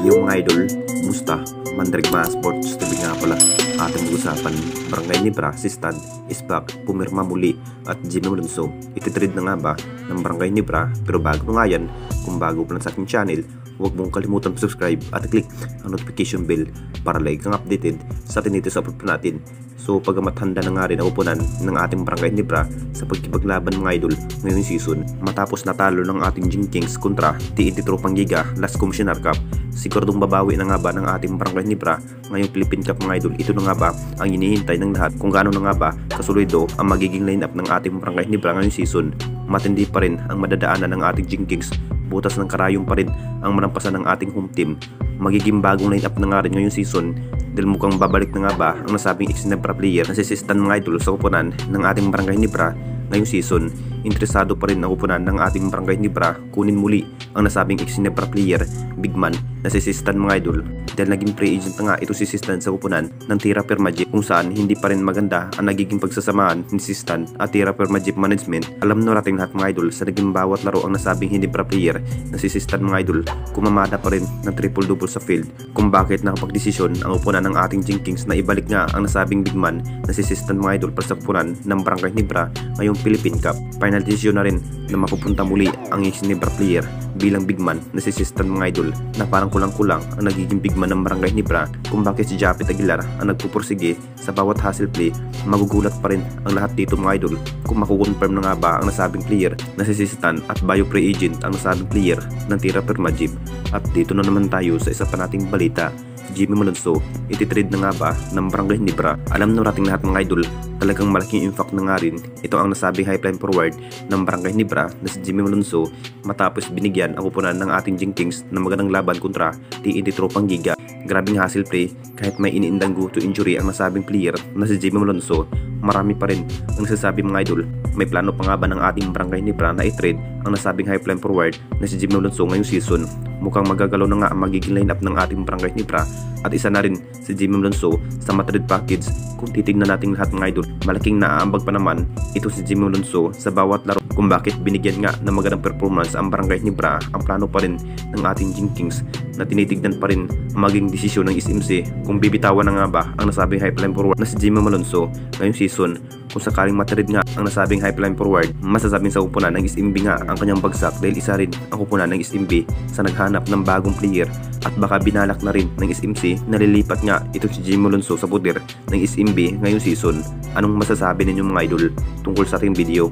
Yung mga idol, musta? Mandirigma Sports TV nga pala. Ating usapan, Barangay Nebra, si Stan is back, pumirma muli at Jimmy Malonzo. Ititrade na nga ba ng Barangay Nebra? Pero bago nga yan, kung bago pa lang sa aking channel, huwag mong kalimutan subscribe at click ang notification bell para lagi kang updated sa tinito sa upload natin. So pagamat handa na nga rin ang upunan ng ating Barangay Nebra sa pagkipaglaban mga idol ngayong season, matapos natalo ng ating Jing Kings kontra TNT Tropang Giga Last Commissioner Cup, siguradong babawi na nga ba ng ating Barangay Nebra ngayong Philippine Cup mga idol. Ito na nga ba ang hinihintay ng lahat, kung gaano na nga ba kasulido ang magiging lineup ng ating Barangay Nebra ngayong season. Matindi pa rin ang madadaanan ng ating Jing Kings, butas ng karayong pa rin ang manampasan ng ating home team. Magiging bagong lineup na nga rin ngayong season dahil mukhang babalik na nga ba ang nasabing ex-Nebra player na si Sistan mga idol sa upunan ng ating Barangay Nebra ngayong season. Interesado pa rin ang upunan ng ating Barangay Nebra kunin muli ang nasabing ex-Nebra player Bigman na si Sistan mga idol, dahil naging free agent na nga ito si Sistan sa upunan ng Tira Permajip, kung saan hindi pa rin maganda ang nagiging pagsasamahan ni Sistan at Tira Permajip management. Alam na natin lahat mga idol sa naging bawat laro ang nasabing Nebra player na si Sistan mga idol, kumamada pa rin ng triple-double sa field, kung bakit nakapagdesisyon ang upunan ng ating Jing Kings na ibalik nga ang nasabing Bigman na si Sistan mga idol para sa upunan ng Barangay Nebra ngayong Philippine Cup. Final decision na rin na mapupunta muli ang ex-Nebra player bilang Bigman na si Sistan mga idol, na parang kulang-kulang ang nagiging Bigman ng Barangay Nebra kung bakit si Japet Aguilar ang nagpupursige sa bawat hustle play. Magugulat pa rin ang lahat dito mga idol kung makukonfirm na nga ba ang nasabing player na si Sistan at bio pre agent ang nasabing player ng Tira Permajip. At dito na naman tayo sa isa pa nating balita, Jimmy Malonzo, ititrade na nga ba ng Barangay Nebra? Alam na nating lahat mga idol, talagang malaking impact na nga rin ito ang nasabing highline forward ng Barangay Nebra na si Jimmy Malonzo, matapos binigyan ang upunan ng ating Jing Kings ng magandang laban kontra TNT Tropang Giga. Grabing hustle play kahit may iniindang to injury ang nasabing player na si Jimmy Malonzo. Marami pa rin ang nagsasabi mga idol, may plano pa nga ba ng ating Barangay Nebra na i-trade ang nasabing highline forward na si Jimmy Malonzo ngayong season? Mukhang magagalaw na nga ang magiging lineup ng ating Barangay Nebra, at isa na rin si Jimmy Malonzo sa Madrid package. Kung titignan natin lahat mga idol, malaking naaambag pa naman ito si Jimmy Malonzo sa bawat laro, kung bakit binigyan nga ng magandang performance ang Barangay Nebra. Ang plano pa rin ng ating Jing Kings na tinitignan pa rin ang maging desisyon ng SMC kung bibitawan na nga ba ang nasabing highline forward na si Jimmy Malonzo ngayong season. Kung sakaling matarid nga ang nasabing highline forward, masasabing sa upunan ng SMB nga ang kanyang bagsak, dahil isa rin ang upunan ng SMB sa naghanap ng bagong player, at baka binalak na rin ng SMC na lilipat nga ito si Jimmy Malonzo sa poder ng SMB ngayong season. Anong masasabi ninyo mga idol tungkol sa ating video?